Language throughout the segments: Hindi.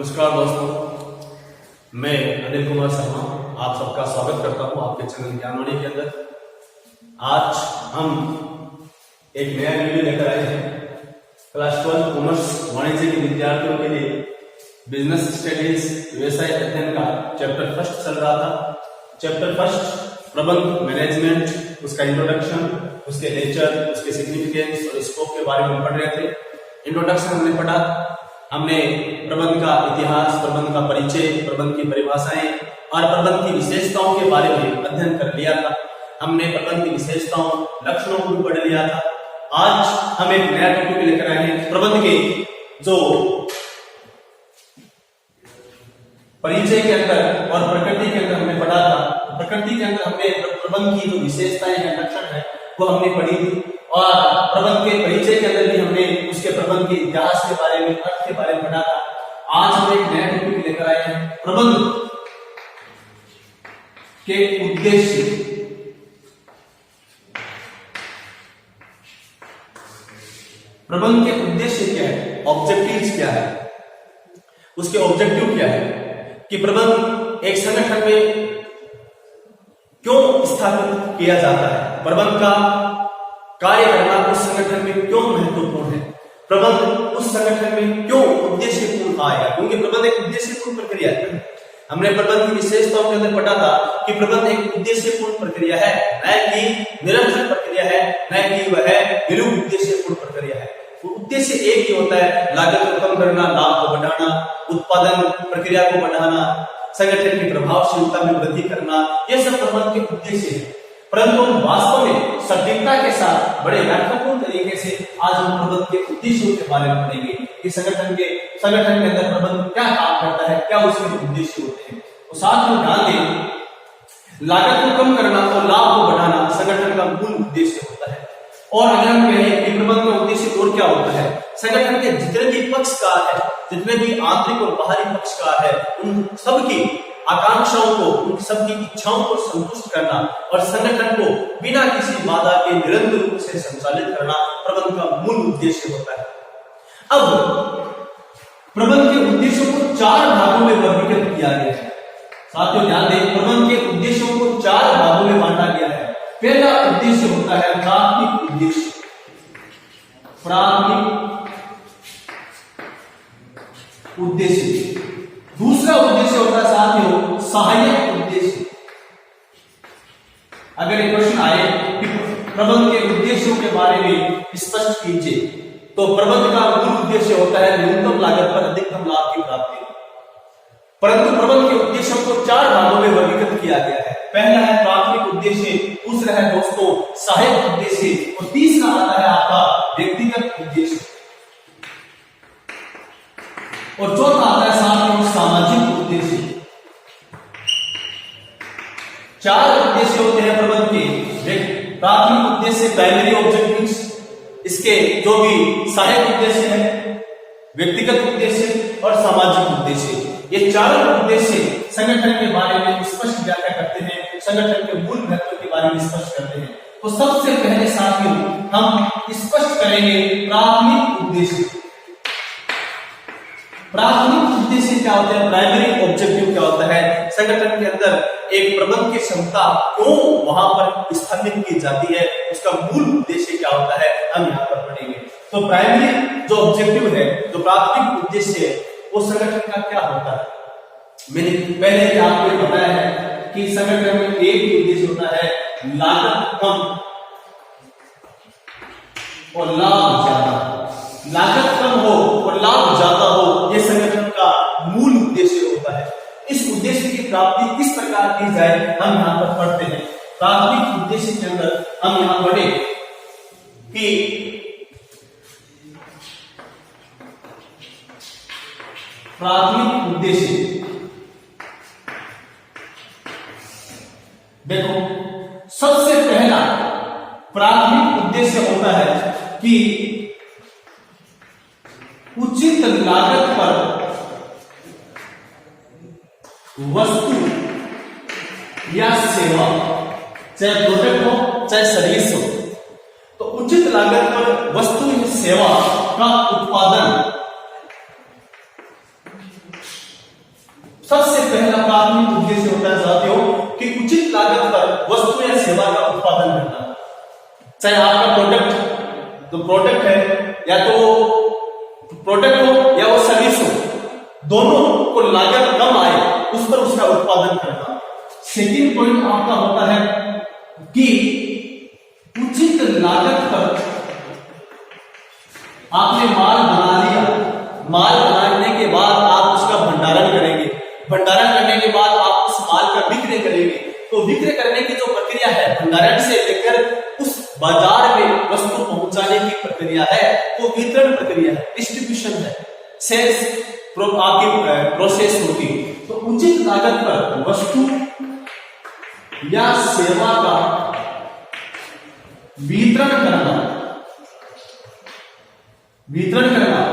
नमस्कार दोस्तों, मैं अनिल कुमार शर्मा आप सबका स्वागत करता हूं आपके चैनल ज्ञानवाणी के अंदर। आज हम एक नया वीडियो लेकर आए हैं। क्लास 12 कॉमर्स वाणिज्य के विद्यार्थियों के लिए बिजनेस स्टडीज व्यवसाय अध्ययन का चैप्टर फर्स्ट चल रहा था। चैप्टर फर्स्ट प्रबंध मैनेजमेंट, उसका इंट्रोडक्शन, उसके नेचर, उसके सिग्निफिकेंस और स्कोप के बारे में पढ़ रहे थे। इंट्रोडक्शन हमने पढ़ा, हमने प्रबंध का इतिहास, प्रबंध का परिचय, प्रबंध की परिभाषाएं और प्रबंध की विशेषताओं के बारे में अध्ययन कर लिया था। हमने प्रबंध की विशेषताओं, लक्षणों को भी पढ़ लिया था। आज हम एक नया टॉपिक लेकर आए हैं। प्रबंध के जो परिचय के अंदर और प्रकृति के अंदर हमने पढ़ा था। प्रकृति के अंदर हमने प्रबंध की जो विशेषताएं हैं, लक्षण है, वो हमने पढ़ी थी। और प्रबंध के परिचय के अंदर भी हमने उसके प्रबंध के इतिहास के बारे में, अर्थ के बारे में पढ़ा था। आज हम एक नया टॉपिक लेकर आए हैं, प्रबंध के उद्देश्य। प्रबंध के उद्देश्य क्या है, ऑब्जेक्टिव्स क्या है, उसके ऑब्जेक्टिव क्या है, कि प्रबंध एक संगठन में क्यों स्थापित किया जाता है, प्रबंध का कार्य करना उस संगठन में क्यों महत्वपूर्ण है, प्रबंध उस संगठन में क्यों उद्देश्यपूर्ण आएगा, क्योंकि प्रबंध एक उद्देश्यपूर्ण प्रक्रिया है। हमने प्रबंध की विशेषताओं के अंदर पढ़ा था कि प्रबंध एक उद्देश्यपूर्ण प्रक्रिया है, न कि निरंतर प्रक्रिया है, न कि वह विरुद्ध उद्देश्यपूर्ण प्रक्रिया है। उद्देश्य एक ही होता है, लागत को कम करना, लाभ को बढ़ाना, उत्पादन प्रक्रिया को बढ़ाना, संगठन की प्रभावशीलता में वृद्धि करना, ये सब प्रबंध के उद्देश्य है। परंतु वास्तव में सटीकता के साथ बड़े महत्वपूर्ण तरीके से आज हम प्रबंध के उद्देश्यों के बारे में पढ़ेंगे कि संगठन के अंदर प्रबंध क्या काम करता है, क्या उसके उद्देश्य होते हैं। तो साथ में ध्यान दें, लागत को कम करना और लाभ को बढ़ाना संगठन का मूल उद्देश्य होता है। और अगर हम कहें कि प्रबंध का उद्देश्य और क्या होता है, संगठन के जितने भी पक्षकार है, जितने भी आंतरिक और बाहरी पक्षकार है, उन सबकी आकांक्षाओं को, उन सबकी इच्छाओं को संतुष्ट करना और संगठन को बिना किसी बाधा के निरंतर रूप से संचालित करना प्रबंध का मूल उद्देश्य होता है। अब प्रबंध के उद्देश्यों को 4 भागों में वर्गीकृत किया गया है। साथियों ध्यान दें, प्रबंध के उद्देश्यों को 4 भागों में बांटा गया है। पहला उद्देश्य होता है प्राथमिक उद्देश्य, प्राथमिक उद्देश्य। दूसरा उद्देश्य होता है साथियों सहायक उद्देश्य। अगर एक प्रश्न आए कि प्रबंध के उद्देश्यों के बारे में स्पष्ट कीजिए, तो प्रबंध का मूल उद्देश्य होता है न्यूनतम लागत पर अधिकतम लाभ की प्राप्ति। परंतु प्रबंध के उद्देश्यों को 4 भागों में वर्गीकृत किया गया है। पहला है प्राथमिक उद्देश्य, दूसरा है दोस्तों सहायक उद्देश्य और तीसरा आता है आपका व्यक्तिगत उद्देश्य और चौथा आता है साथियों सामाजिक उद्देश्य। 4 उद्देश्य होते हैं प्रबंध के। प्राथमिक उद्देश्य प्राइमरी ऑब्जेक्टिव्स, इसके जो भी सहायक उद्देश्य है, व्यक्तिगत उद्देश्य और सामाजिक उद्देश्य। ये 4 उद्देश्य संगठन के बारे में स्पष्ट व्याख्या करते हैं, संगठन के मूल महत्व के बारे में स्पष्ट करते हैं। तो सबसे पहले साथियों हम स्पष्ट करेंगे प्राथमिक उद्देश्य। प्राथमिक उद्देश्य क्या होता है, प्राइमरी ऑब्जेक्टिव क्या होता है, संगठन के अंदर एक प्रबंध की क्षमता क्यों वहां पर स्थापित की जाती है, उसका मूल उद्देश्य क्या होता है, हम यहाँ पर पढ़ेंगे। तो प्राइमरी जो ऑब्जेक्टिव है, जो प्राथमिक उद्देश्य है, वो संगठन का क्या होता है। मैंने पहले आपको बताया है कि संगठन में एक ही उद्देश्य होता है, लागत कम और लाभ ज्यादा। लागत कम हो और लाभ ज्यादा हो, यह संगठन का मूल उद्देश्य होता है। इस उद्देश्य की प्राप्ति किस प्रकार की जाए, हम यहाँ पर पढ़ते हैं। प्राथमिक उद्देश्य के अंदर हम यहाँ पढ़े कि प्राथमिक उद्देश्य, देखो सबसे पहला प्राथमिक उद्देश्य होता है कि उचित लागत पर वस्तु या सेवा, चाहे प्रोडक्ट हो चाहे सर्विस हो, तो उचित लागत पर वस्तु या सेवा का उत्पादन सबसे पहला प्राथमिक उद्देश्य होता है साथियों कि उचित लागत पर वस्तु या सेवा का उत्पादन करना। चाहे आपका प्रोडक्ट है या तो प्रोडक्ट हो या वो सर्विस हो, दोनों को लागत कम आए उस पर उसका उत्पादन करना। सेकंड पॉइंट आपका होता है कि उचित लागत पर आपने माल बना लिया, माल बनाने के बाद आप उसका भंडारण करेंगे, भंडारण करने के बाद आप उस माल का विक्रय करेंगे। तो विक्रय करने की जो प्रक्रिया है, भंडारण से लेकर उस बाजार में वस्तु पहुंचाने की प्रक्रिया है, वो वितरण प्रक्रिया है, डिस्ट्रीब्यूशन है, सेल्स आपकी प्रोसेस होती। तो उचित लागत पर वस्तु या सेवा का वितरण करना,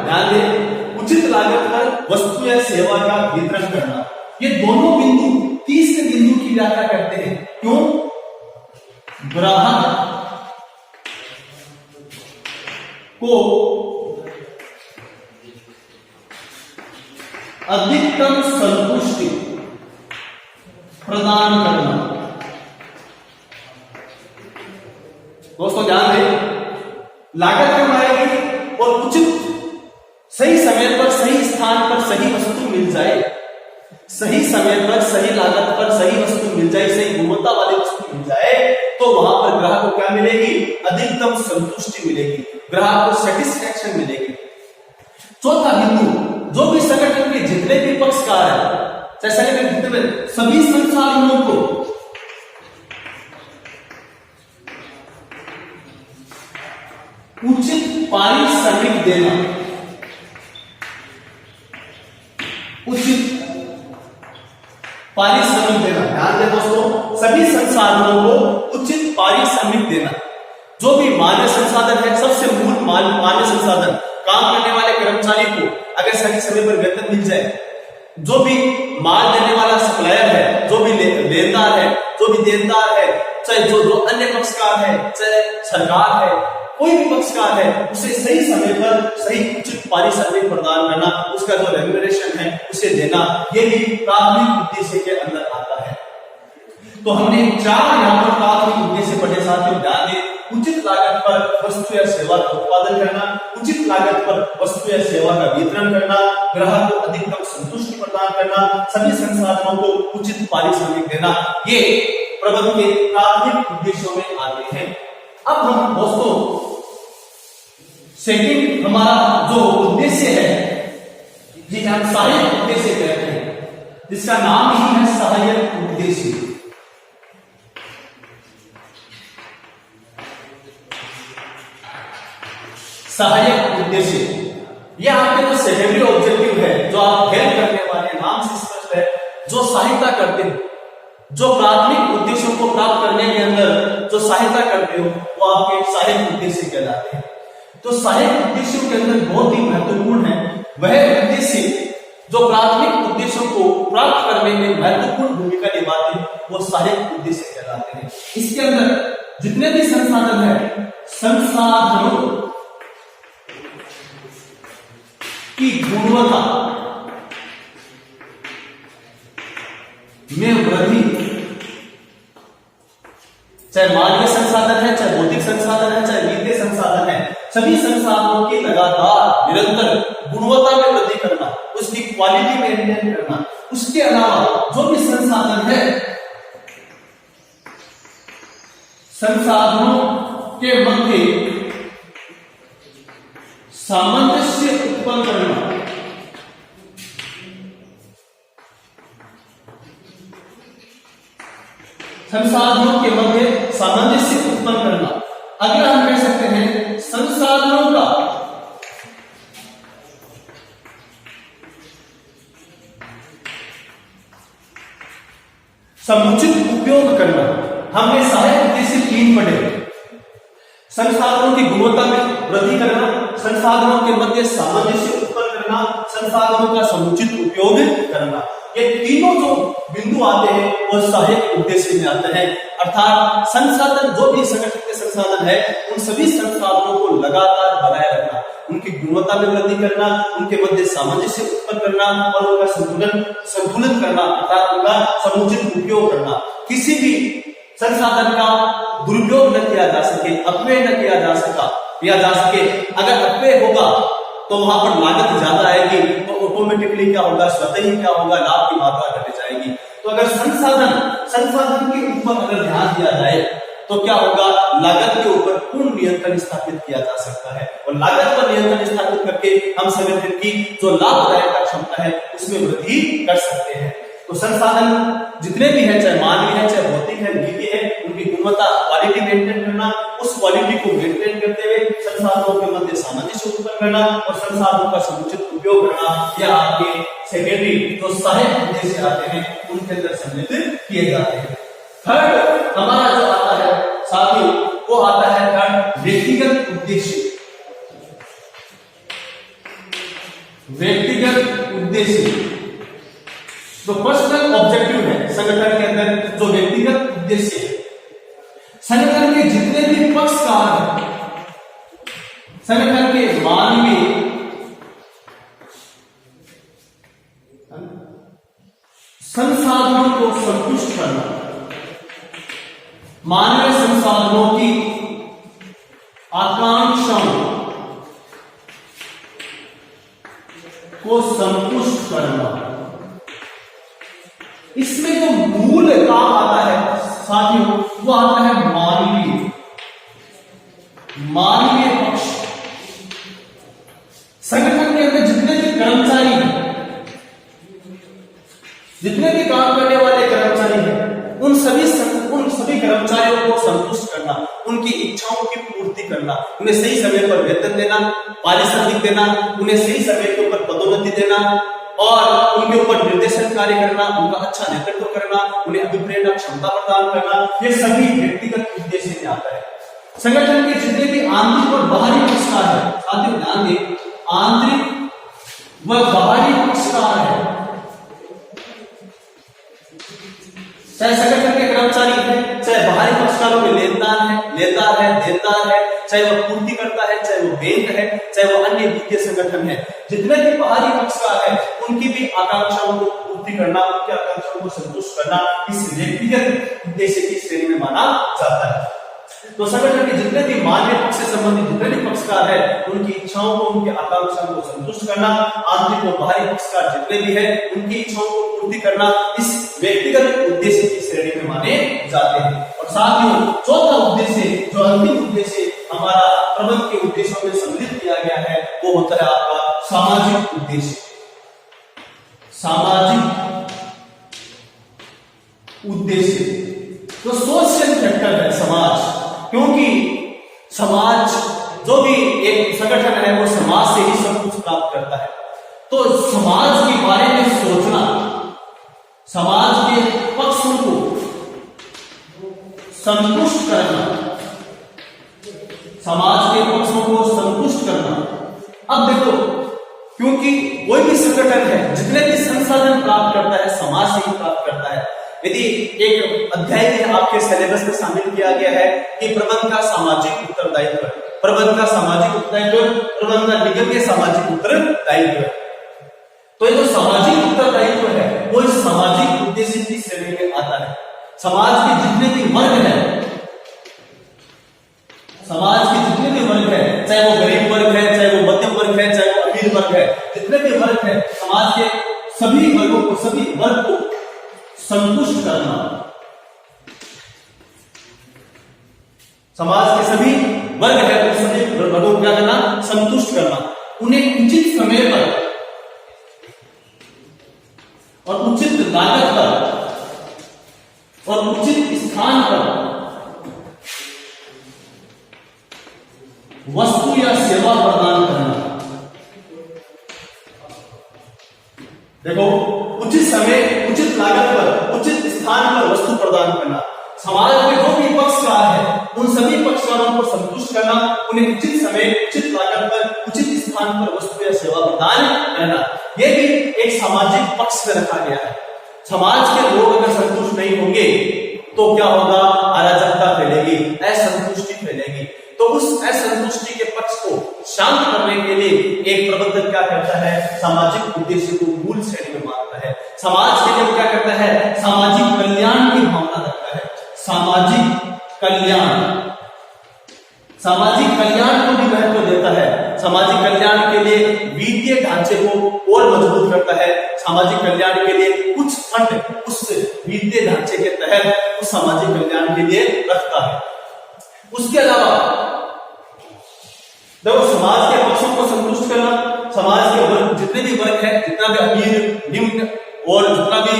ध्यान दें, उचित लागत पर वस्तु या सेवा का वितरण करना, ये दोनों बिंदु तीसरे बिंदु की व्याख्या करते हैं। क्यों? ग्राहक को अधिकतम संतुष्टि प्रदान करना। दोस्तों ध्यान दें, लागत कम आएगी और उचित सही समय पर सही स्थान पर सही वस्तु मिल जाए, सही समय पर सही लागत पर सही वस्तु मिल जाए, सही गुणवत्ता वाली वस्तु मिल जाए, तो वहां पर ग्राहक को क्या मिलेगी? अधिकतम संतुष्टि मिलेगी, ग्राहक को सेटिस्फैक्शन मिलेगी। चौथा बिंदु, जो भी संगठन के जितने भी पक्षकार है, चाहे संगठन जितने सभी संसाधनों को उचित पारिश्रमिक देना, उचित पारिश्रमिक देना। ध्यान दें दोस्तों, सभी संसाधनों को उचित पारिश्रमिक देना। जो भी मानव संसाधन है, सबसे मूल मानव संसाधन, काम करने वाले कर्मचारी को अगर सही समय पर वेतन मिल जाए, जो भी माल देने वाला सप्लायर है, जो भी लेनदार है, जो भी देनदार है, चाहे जो अन्य पक्षकार है, चाहे सरकार है, कोई भी पक्षकार है, उसे सही समय पर सही उचित पारिश्रमिक प्रदान करना, उसका जो रेम्यूनरेशन है उसे देना, ये भी प्राथमिक उद्देश्य के अंदर आता है। तो हमने 4 यहाँ पर प्राथमिक उद्देश्य पढ़े साथियों। ध्यान दें, उचित लागत पर वस्तु या सेवा का उत्पादन करना, उचित लागत पर वस्तु या सेवा का वितरण करना, ग्राहक को अधिकतम संतुष्टि प्रदान करना, सभी संसाधनों को उचित पारिश्रमिक देना, ये प्रबंध के प्राथमिक उद्देश्यों में आते हैं। अब हम दोस्तों सेकंड हमारा जो उद्देश्य है, जिसे हम सहायक उद्देश्य कहते हैं, जिसका नाम ही है सहायक उद्देश्य। सहायक उद्देश्य यह आपके जो सेकेंडरी ऑब्जेक्टिव है, जो आप हेल्प करने वाले, नाम से स्पष्ट है, जो सहायता करते हैं, जो प्राथमिक उद्देश्यों को प्राप्त करने के अंदर जो सहायता करते हो, वो आपके सहायक उद्देश्य कहलाते हैं। तो सहायक उद्देश्यों के अंदर बहुत ही महत्वपूर्ण है वह उद्देश्य जो प्राथमिक उद्देश्यों को प्राप्त करने में महत्वपूर्ण भूमिका निभाते हैं, वो सहायक उद्देश्य कहलाते हैं। इसके अंदर जितने भी संसाधन है, संसाधनों की गुणवत्ता में वृद्धि, चाहे मानवीय संसाधन है, चाहे भौतिक संसाधन है, चाहे वित्तीय संसाधन है, सभी संसाधनों की लगातार निरंतर गुणवत्ता में वृद्धि करना, उसकी क्वालिटी मेंटेन करना। उसके अलावा जो भी संसाधन है, संसाधनों के मध्य सामंजस्य उत्पन्न करना, संसाधनों के मध्य सामंजस्य उत्पन्न करना। अगला हम कह सकते हैं संसाधनों का समुचित उपयोग करना। हमने सहायक उद्देश्य 3 पढ़े, संसाधनों की गुणवत्ता में वृद्धि करना, संसाधनों के मध्य सामंजस्य उत्पन्न करना, संसाधनों का समुचित उपयोग करना। ये तीनों जो बिंदु आते हैं वो सहायक उद्देश्य में आते हैं। अर्थात संसाधन, जो भी संगठन के संसाधन है, उन सभी संसाधनों को लगातार बनाए रखना, उनकी गुणवत्ता में वृद्धि करना, उनके मध्य सामंजस्य उत्पन्न करना और उनका संतुलित करना अर्थात उनका समुचित उपयोग करना। किसी भी संसाधन का दुरुपयोग न किया जा सके, अपव्यय न किया जा सके। अगर अपव्यय होगा तो वहां पर लागत ज्यादा आएगी, तो ऑटोमेटिकली क्या होगा, स्वतः ही क्या होगा, लाभ की मात्रा घट जाएगी। तो अगर संसाधन के ऊपर अगर ध्यान दिया जाए तो क्या होगा, लागत के ऊपर पूर्ण नियंत्रण स्थापित किया जा सकता है और लागत पर नियंत्रण स्थापित करके हम संगठन की जो लाभदायक क्षमता है उसमें वृद्धि कर सकते हैं। तो संसाधन जितने भी है, चाहे मानवीय है, चाहे भौतिक है, निजी है, उनकी गुणवत्ता क्वालिटी मेंटेन करना, उस क्वालिटी को मेंटेन करते हुए संसाधनों के मध्य सामंजस्य उत्पन्न करना और संसाधनों का समुचित उपयोग करना, यह आपके सेकेंडरी जो सहायक उद्देश्य आते हैं उनके अंदर सम्मिलित किए जाते हैं। थर्ड हमारा जो आता है साथियों, वो आता है थर्ड व्यक्तिगत उद्देश्य। व्यक्तिगत उद्देश्य जो पर्सनल ऑब्जेक्टिव है संगठन के अंदर, जो व्यक्तिगत उद्देश्य है, संगठन के जितने भी पक्षकार हैं, संगठन के मानवीय संसाधनों को संतुष्ट करना, मानवीय संसाधनों की आकांक्षाओं को संतुष्ट करना, इसमें जो मूल काम आता है साथियों वो आता है मानवीय पक्ष। संगठन के अंदर जितने भी कर्मचारी हैं, जितने भी काम करने वाले कर्मचारी हैं, उन सभी कर्मचारियों को संतुष्ट करना, उनकी इच्छाओं की पूर्ति करना, उन्हें सही समय पर वेतन देना, पारिश्रमिक देना, उन्हें सही समय के ऊपर पदोन्नति देना और उनके ऊपर निर्देशन कार्य करना, उनका अच्छा नेतृत्व करना, उन्हें अभिप्रेरणा क्षमता प्रदान करना, ये सभी व्यक्तिगत उद्देश्य में आता है। संगठन के जितने भी आंतरिक और बाहरी पक्षकार है, साथियों ध्यान दें, आंतरिक व बाहरी पक्षकार है, चाहे संगठन के कर्मचारी है, चाहे बाहरी पक्षकारों में लेता है, देनदार है, चाहे वह पूर्ति करता है, चाहे वो बैंक है, चाहे वो अन्य वित्तीय संगठन है, जितने भी बाहरी पक्षकार है उनकी भी आकांक्षाओं को पूर्ति करना, उनकी आकांक्षाओं को संतुष्ट करना इस व्यक्तिगत उद्देश्य की श्रेणी में माना जाता है। तो संगठन के जितने भी मानवीय पक्ष से संबंधित जितने भी पक्षकार है उनकी इच्छाओं को, उनकी आकांक्षाओं को संतुष्ट करना, आंतरिक और बाहरी पक्षकार जितने भी है उनकी इच्छाओं को पूर्ति करना इस व्यक्तिगत उद्देश्य की श्रेणी में माने जाते हैं। और साथ ही चौथा उद्देश्य, जो अंतिम उद्देश्य हमारा प्रबंध के उद्देश्यों में सम्मिलित किया गया है, वो होता है आपका सामाजिक उद्देश्य। सामाजिक उद्देश्य तो सोशल फैक्टर है समाज, क्योंकि समाज जो भी एक संगठन है वो समाज से ही सब कुछ प्राप्त करता है। तो समाज के बारे में सोचना, समाज के पक्षों को संतुष्ट करना, समाज के पक्षों को संतुष्ट करना। अब देखो, क्योंकि कोई भी संगठन है जितने भी संसाधन प्राप्त करता है समाज से ही प्राप्त करता है। यदि एक अध्याय में आपके सिलेबस में शामिल किया गया है कि प्रबंध का सामाजिक उत्तरदायित्व, प्रबंध का सामाजिक उत्तरदायित्व, प्रबंध का निगम के सामाजिक उत्तरदायित्व, तो ये जो सामाजिक उत्तरदायित्व है वो इस सामाजिक उद्देश्य की श्रेणी में आता है। समाज के जितने भी वर्ग है, समाज के जितने भी वर्ग है, चाहे वो गरीब वर्ग है, चाहे वो मध्यम वर्ग है, चाहे वो अमीर वर्ग है, जितने भी वर्ग है, समाज के सभी वर्गों को, सभी वर्ग को संतुष्ट करना, समाज के सभी वर्ग है उन सभी वर्गों को क्या करना, संतुष्ट करना, उन्हें उचित समय पर और उचित लागत पर और उचित स्थान पर वस्तु या सेवा प्रदान करना। देखो, उचित समय, उचित लागत पर, उचित स्थान पर वस्तु प्रदान करना, समाज में जो भी पक्षकार है उन सभी पक्षकारों को संतुष्ट करना, उन्हें उचित समय, उचित लागत पर, उचित स्थान पर वस्तु या सेवा प्रदान करना, यह भी एक सामाजिक पक्ष में रखा गया है। समाज के लोग अगर संतुष्ट नहीं होंगे तो क्या होगा, अराजकता फैलेगी, असंतुष्टि फैलेगी। तो उस असंतुष्टि के पक्ष को शांत करने के क्या करता है, सामाजिक उद्देश्य को मूल श्रेणी में मानता है। समाज के लिए वो क्या करता है, सामाजिक कल्याण की भावना रखता है। सामाजिक कल्याण को भी महत्व देता है। सामाजिक कल्याण के लिए वित्तीय ढांचे को और मजबूत करता है। सामाजिक कल्याण के लिए कुछ फंड उस वित्तीय ढांचे के तहत उस सामाजिक कल्याण के लिए रखता है। उसके अलावा देखो, समाज के पक्षों को संतुष्ट करना, समाज के वर्ग जितने भी वर्ग है, जितना भी अमीर, निम्न और जितना भी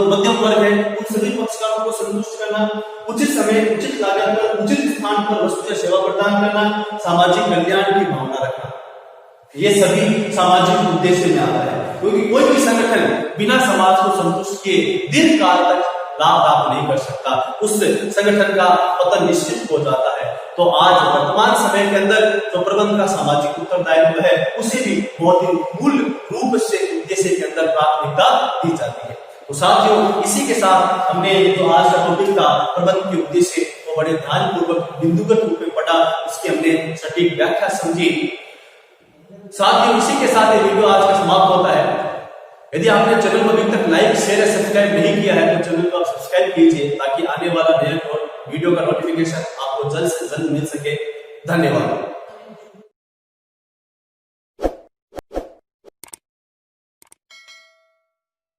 मध्यम वर्ग है, उन सभी पक्षकारों को संतुष्ट करना, उचित समय, उचित लागत पर, उचित स्थान पर वस्तु या सेवा प्रदान करना, सामाजिक कल्याण की भावना रखना, ये सभी सामाजिक उद्देश्य में आता है। क्योंकि कोई भी संगठन बिना समाज को संतुष्ट किए दीर्घ काल तक लाभ प्राप्त नहीं कर सकता, उस संगठन का पतन निश्चित हो जाता है। तो आज वर्तमान समय के अंदर जो प्रबंधन का सामाजिक उत्तरदायित्व है, उसे भी बहुत ही मूल रूप से उद्देश्य के अंदर प्राथमिकता दी जाती है। तो साथियों, इसी के साथ हमने जो आज का टॉपिक था प्रबंधन के उद्देश्य को बड़े ध्यानपूर्वक बिंदुगत रूप में पढ़ा, उसकी हमने सटीक व्याख्या समझी। साथियों, इसी के साथ ये वीडियो आज का समाप्त होता है। यदि आपने चैनल को अभी तक लाइक, शेयर या सब्सक्राइब नहीं किया है तो चैनल को आप सब्सक्राइब कीजिए, ताकि आने वाला नया वीडियो का नोटिफिकेशन आपको जल्द से जल्द मिल सके। धन्यवाद।